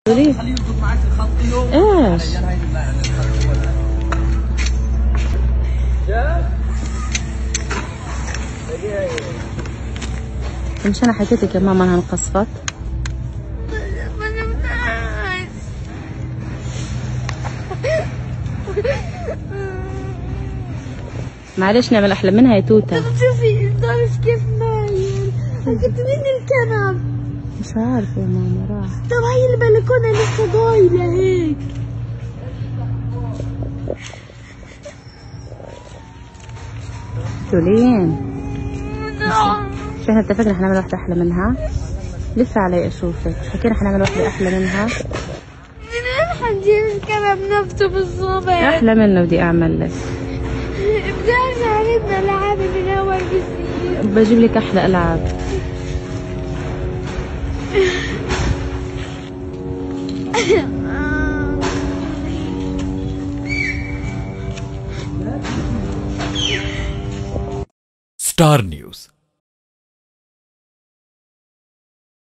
خليه يربط معاك الخط ايش؟ مش انا حكيتك يا ماما انها انقصفت؟ معلش نعمل احلى منها يا توته. شوفي الضرس كيف مايل. جبت مني الكنب. مش عارفه يا ماما راح. طب هاي البلكونه لسه ضايله هيك. تولين شو احنا اتفقنا حنعمل واحدة احلى منها؟ لسه علي اشوفك، مش حكينا حنعمل واحدة احلى منها؟ منين حنجيب الكنب نفسه بالصبح؟ احلى منه بدي اعمل لك. بتعرفي عرفنا العاب من اول بصير. بجيب لك احلى العاب. Star News.